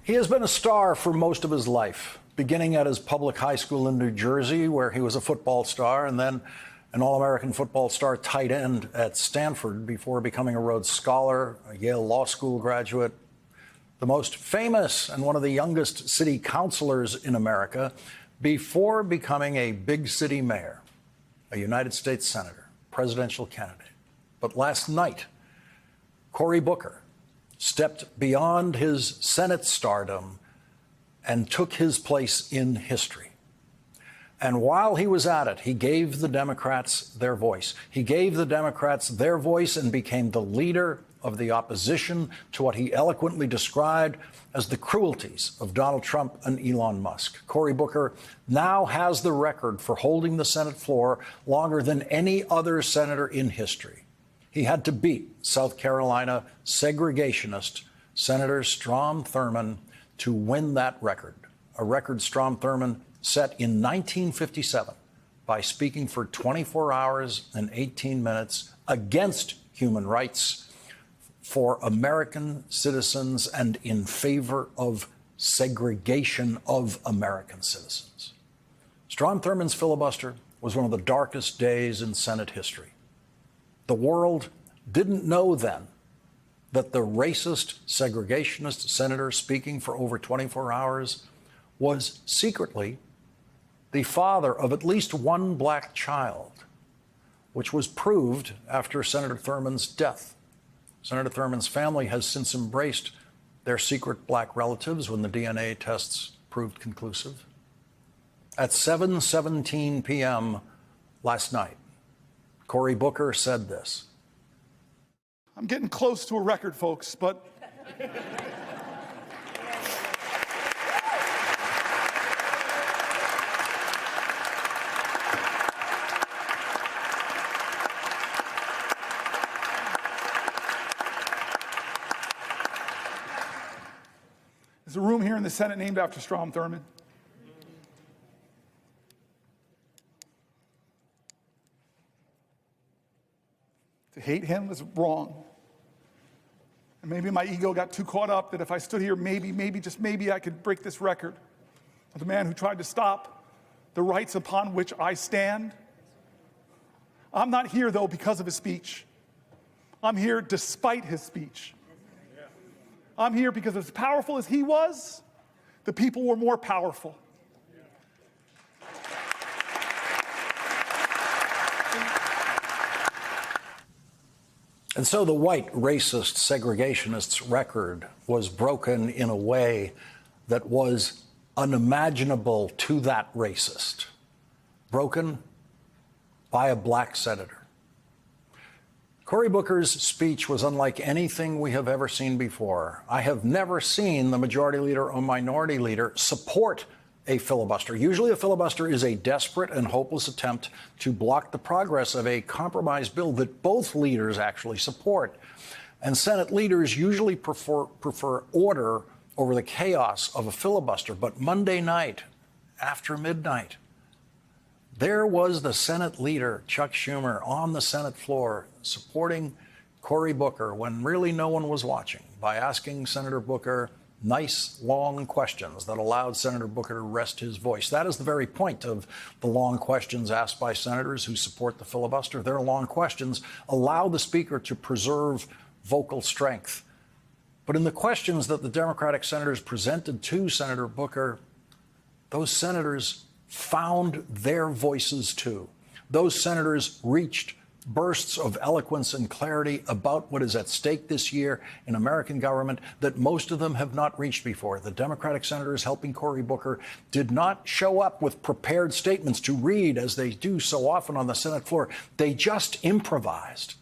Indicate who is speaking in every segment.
Speaker 1: He has been a star for most of his life, beginning at his public high school in New Jersey, where he was a football star, and then an All-American football star tight end at Stanford before becoming a Rhodes Scholar, a Yale Law School graduate, the most famous and one of the youngest city councilors in America before becoming a big city mayor, a United States senator, presidential candidate. But last night, Cory Booker stepped beyond his Senate stardom and took his place in history. And while he was at it, he gave the Democrats their voice. He gave the Democrats their voice and became the leader of the opposition to what he eloquently described as the cruelties of Donald Trump and Elon Musk. Cory Booker now has the record for holding the Senate floor longer than any other senator in history. He had to beat South Carolina segregationist Senator Strom Thurmond to win that record, a record Strom Thurmond set in 1957 by speaking for 24 hours and 18 minutes against human rights for American citizens and in favor of segregation of American citizens. Strom Thurmond's filibuster was one of the darkest days in Senate history. The world didn't know then that the racist, segregationist senator speaking for over 24 hours was secretly the father of at least one black child, which was proved after Senator Thurmond's death. Senator Thurmond's family has since embraced their secret black relatives when the DNA tests proved conclusive. At 7:17 p.m. last night, Cory Booker said this.
Speaker 2: I'm getting close to a record, folks, but there's a room here in the Senate named after Strom Thurmond. To hate him is wrong. And maybe my ego got too caught up that if I stood here, maybe, just maybe I could break this record of the man who tried to stop the rights upon which I stand. I'm not here, though, because of his speech. I'm here despite his speech. I'm here because as powerful as he was, the people were more powerful.
Speaker 1: And so the white racist segregationist's record was broken in a way that was unimaginable to that racist. Broken by a black senator. Cory Booker's speech was unlike anything we have ever seen before. I have never seen the majority leader or minority leader support a filibuster. Usually a filibuster is a desperate and hopeless attempt to block the progress of a compromise bill that both leaders actually support. And Senate leaders usually prefer order over the chaos of a filibuster. But Monday night, after midnight, there was the Senate leader, Chuck Schumer, on the Senate floor supporting Cory Booker when really no one was watching by asking Senator Booker nice, long questions that allowed Senator Booker to rest his voice. That is the very point of the long questions asked by senators who support the filibuster. Their long questions allow the Speaker to preserve vocal strength. But in the questions that the Democratic senators presented to Senator Booker, those senators found their voices too. Those senators reached bursts of eloquence and clarity about what is at stake this year in American government that most of them have not reached before. The Democratic senators helping Cory Booker did not show up with prepared statements to read as they do so often on the Senate floor. They just improvised.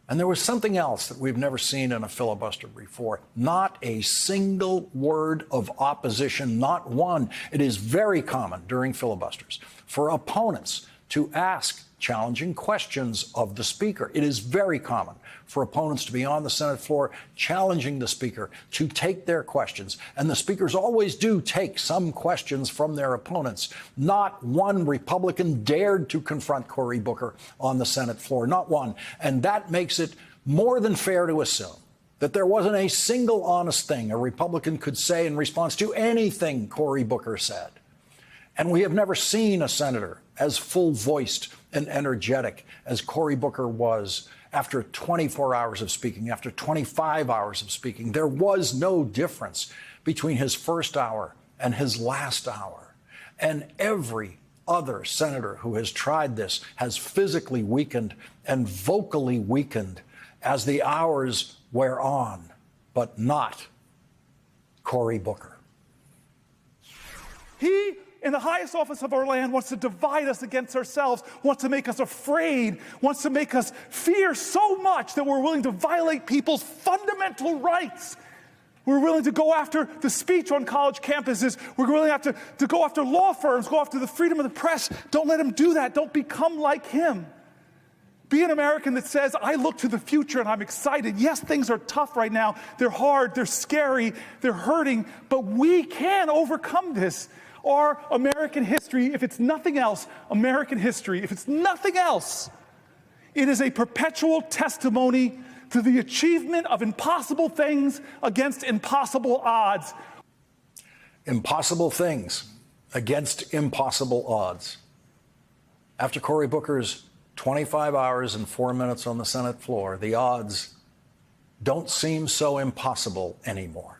Speaker 1: And there was something else that we've never seen in a filibuster before. Not a single word of opposition, not one. It is very common during filibusters for opponents to ask challenging questions of the Speaker. It is very common for opponents to be on the Senate floor challenging the Speaker to take their questions. And the Speakers always do take some questions from their opponents. Not one Republican dared to confront Cory Booker on the Senate floor, not one. And that makes it more than fair to assume that there wasn't a single honest thing a Republican could say in response to anything Cory Booker said. And we have never seen a senator as full-voiced and energetic as Cory Booker was after 24 hours of speaking, after 25 hours of speaking. There was no difference between his first hour and his last hour. And every other senator who has tried this has physically weakened and vocally weakened as the hours wear on, but not Cory Booker.
Speaker 2: He, in the highest office of our land, wants to divide us against ourselves, wants to make us afraid, wants to make us fear so much that we're willing to violate people's fundamental rights. We're willing to go after the speech on college campuses. We're willing to go after law firms, go after the freedom of the press. Don't let him do that. Don't become like him. Be an American that says, I look to the future and I'm excited. Yes, things are tough right now. They're hard, they're scary, they're hurting, but we can overcome this. Our American history, if it's nothing else, American history, if it's nothing else, it is a perpetual testimony to the achievement of impossible things against impossible odds.
Speaker 1: Impossible things against impossible odds. After Cory Booker's 25 hours and 4 minutes on the Senate floor, the odds don't seem so impossible anymore.